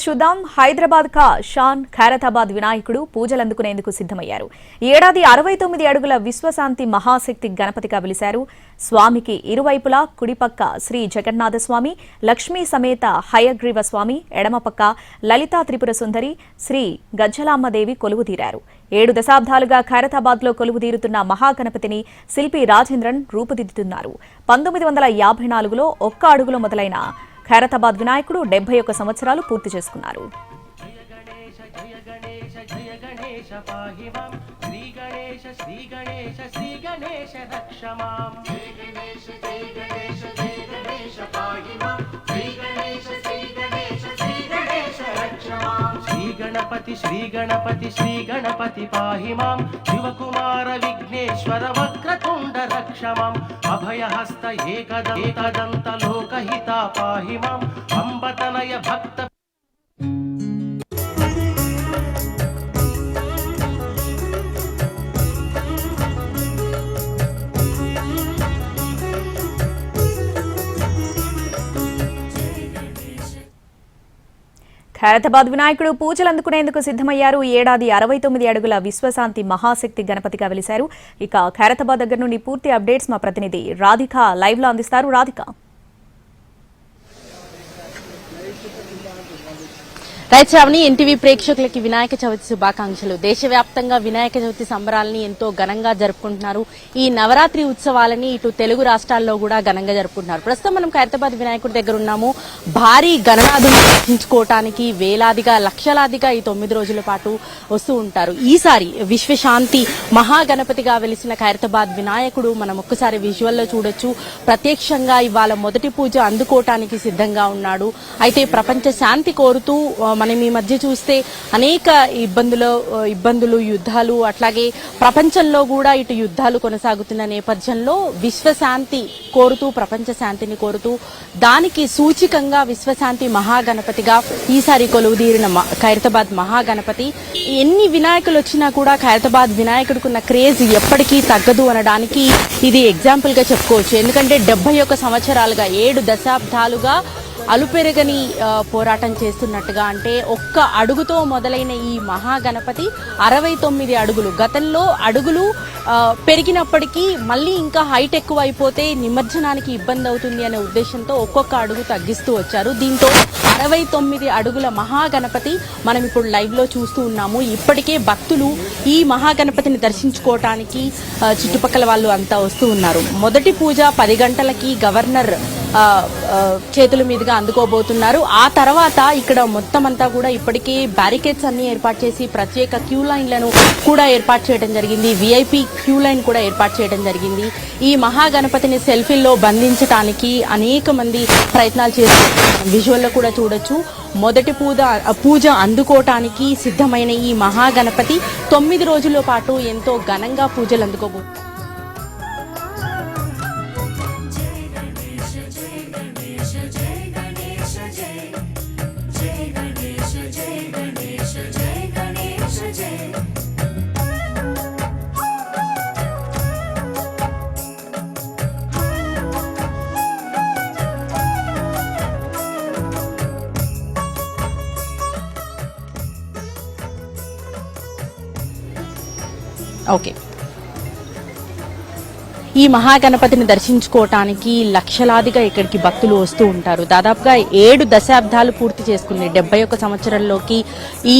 చూద్దాం. హైదరాబాద్ కా షాన్ ఖైరతాబాద్ వినాయకుడు పూజలందుకునేందుకు సిద్ధమయ్యారు. ఏడాది 69 అడుగుల విశ్వశాంతి మహాశక్తి గణపతిగా వెలిశారు. స్వామికి ఇరువైపులా కుడిపక్క శ్రీ జగన్నాథ స్వామి, లక్ష్మీ సమేత హయగ్రీవ స్వామి, ఎడమపక్క లలితా త్రిపుర సుందరి, శ్రీ గజ్జలామ్మదేవి కొలువుదీరారు. 7 దశాబ్దాలుగా ఖైరతాబాద్లో కొలువుదీరుతున్న మహాగణపతిని శిల్పి రాజేంద్రన్ రూపుదిద్దుతున్నారు. 1954లో ఒక్క అడుగులో మొదలైన ఖైరతాబాద్ వినాయకుడు 71 సంవత్సరాలు పూర్తి చేసుకున్నారు. गणपति श्री गणपति श्री गणपति पाहि मां शिवकुमार विघ्नेश्वर वक्रतुंड रक्ष मां अभयहस्त एकदंत लोकहिता पाहि मां अंबतनय भक्त ఖైరతాబాద్ వినాయకుడు పూజలందుకునేందుకు సిద్ధమయ్యారు. ఏడాది 69 అడుగుల విశ్వశాంతి మహాశక్తి గణపతిగా వెలిశారు. ఇక ఖైరతాబాద్ దగ్గర నుండి పూర్తి అప్డేట్స్ మా ప్రతినిధి రాధిక లైవ్ లో అందిస్తారు. రాధిక, రైట్ శ్రావణి, ఎన్టీవీ ప్రేక్షకులకి వినాయక చవితి శుభాకాంక్షలు. దేశవ్యాప్తంగా వినాయక చవితి సంబరాలని ఎంతో ఘనంగా జరుపుకుంటున్నారు. ఈ నవరాత్రి ఉత్సవాలని ఇటు తెలుగు రాష్ట్రాల్లో కూడా ఘనంగా జరుపుకుంటున్నారు. ప్రస్తుతం మనం ఖైరతాబాద్ వినాయకుడి దగ్గర ఉన్నాము. భారీ గణనాథులను దర్శించుకోవటానికి వేలాదిగా లక్షలాదిగా ఈ 9 రోజుల పాటు వస్తూ ఉంటారు. ఈసారి విశ్వశాంతి మహాగణపతిగా వెలిసిన ఖైరతాబాద్ వినాయకుడు మనం ఒక్కసారి విజువల్లో చూడొచ్చు. ప్రత్యక్షంగా ఇవాళ మొదటి పూజ అందుకోవటానికి సిద్ధంగా ఉన్నాడు. అయితే ప్రపంచ శాంతి కోరుతూ మనం ఈ మధ్య చూస్తే అనేక ఇబ్బందులు యుద్ధాలు, అట్లాగే ప్రపంచంలో కూడా ఇటు యుద్ధాలు కొనసాగుతున్న నేపథ్యంలో విశ్వశాంతి కోరుతూ, ప్రపంచ శాంతిని కోరుతూ దానికి సూచికంగా విశ్వశాంతి మహాగణపతిగా ఈసారి కొలువుదీరిన ఖైరతాబాద్ మహాగణపతి. ఎన్ని వినాయకులు వచ్చినా కూడా ఖైరతాబాద్ వినాయకుడికున్న క్రేజ్ ఎప్పటికీ తగ్గదు అనడానికి ఇది ఎగ్జాంపుల్ గా చెప్పుకోవచ్చు. ఎందుకంటే 71 సంవత్సరాలుగా 7 దశాబ్దాలుగా అలుపెరగని పోరాటం చేస్తున్నట్టుగా, అంటే ఒక్క అడుగుతో మొదలైన ఈ మహాగణపతి 69 అడుగులు. గతంలో అడుగులు పెరిగినప్పటికీ మళ్ళీ ఇంకా హైట్ ఎక్కువ అయిపోతే నిమజ్జనానికి ఇబ్బంది అవుతుంది అనే ఉద్దేశంతో ఒక్కొక్క అడుగు తగ్గిస్తూ వచ్చారు. దీంతో 69 అడుగుల మహాగణపతి మనం ఇప్పుడు లైవ్ లో చూస్తూ ఉన్నాము. ఇప్పటికే భక్తులు ఈ మహాగణపతిని దర్శించుకోవటానికి చుట్టుపక్కల వాళ్ళు అంతా వస్తూ ఉన్నారు. మొదటి పూజ 10 గంటలకి గవర్నర్ చేతుల మీదుగా అందుకోబోతున్నారు. ఆ తర్వాత ఇక్కడ మొత్తం అంతా కూడా ఇప్పటికే బ్యారికేడ్స్ అన్ని ఏర్పాటు చేసి ప్రత్యేక క్యూ లైన్లను కూడా ఏర్పాటు చేయడం జరిగింది. విఐపి క్యూ లైన్ కూడా ఏర్పాటు చేయడం జరిగింది. ఈ మహాగణపతిని సెల్ఫీల్లో బంధించడానికి అనేక మంది ప్రయత్నాలు చేస్తున్నారు. విజువల్లో కూడా చూడొచ్చు. మొదటి పూజ అందుకోవటానికి సిద్ధమైన ఈ మహాగణపతి 9 రోజుల పాటు ఎంతో ఘనంగా పూజలు అందుకోబోతున్నారు. ఓకే, ఈ మహాగణపతిని దర్శించుకోవటానికి లక్షలాదిగా ఇక్కడికి భక్తులు వస్తూ ఉంటారు. దాదాపుగా 7 దశాబ్దాలు పూర్తి చేసుకుని 71 సంవత్సరంలోకి ఈ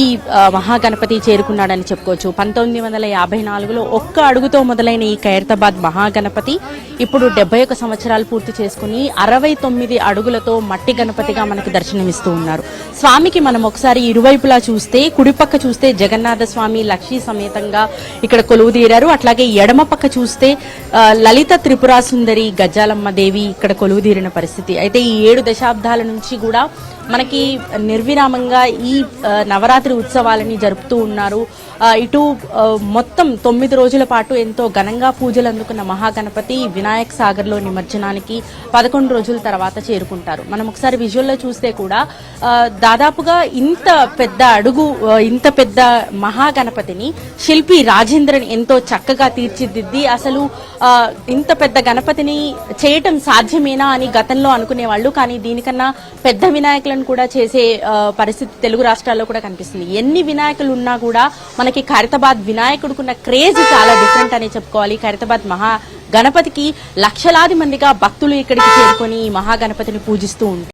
మహాగణపతి చేరుకున్నాడని చెప్పుకోవచ్చు. 1954లో ఒక్క అడుగుతో మొదలైన ఈ ఖైరతాబాద్ మహాగణపతి ఇప్పుడు 71 సంవత్సరాలు పూర్తి చేసుకుని 69 అడుగులతో మట్టి గణపతిగా మనకు దర్శనమిస్తూ ఉన్నారు. స్వామికి మనం ఒకసారి ఇరువైపులా చూస్తే, కుడిపక్క చూస్తే జగన్నాథ స్వామి లక్ష్మీ సమేతంగా ఇక్కడ కొలువుదీరారు. అట్లాగే ఎడమ పక్క చూస్తే లలిత త్రిపుర సుందరి గజ్జాలమ్మ దేవి ఇక్కడ కొలువుదీరిన పరిస్థితి. అయితే ఈ 7 దశాబ్దాల నుంచి కూడా మనకి నిర్విరామంగా ఈ నవరాత్రి ఉత్సవాలని జరుపుతూ ఉన్నారు. ఇటు మొత్తం 9 రోజుల పాటు ఎంతో ఘనంగా పూజలు అందుకున్న మహాగణపతి వినాయక్ సాగర్ లో నిమజ్జనానికి 11 రోజుల తర్వాత చేరుకుంటారు. మనం ఒకసారి విజువల్లో చూస్తే కూడా దాదాపుగా ఇంత పెద్ద మహాగణపతిని శిల్పి రాజేంద్రన్ ఎంతో చక్కగా తీర్చిదిద్ది అసలు ఇంత పెద్ద గణపతిని చేయటం సాధ్యమేనా అని గతంలో అనుకునేవాళ్లు. కానీ దీనికన్నా పెద్ద వినాయకులను ఉత్సవాలను కూడా చేసే పరిస్థితి తెలుగు రాష్ట్రాల్లో కూడా కనిపిస్తుంది. ఎన్ని వినాయకులు ఉన్నా కూడా మనకి ఖైరతాబాద్ వినాయకుడుకున్న క్రేజ్ చాలా డిఫరెంట్ అని చెప్పుకోవాలి. ఖైరతాబాద్ మహా గణపతికి లక్షలాది మందిగా భక్తులు ఇక్కడికి చేరుకొని ఈ మహాగణపతిని పూజిస్తూ ఉంటారు.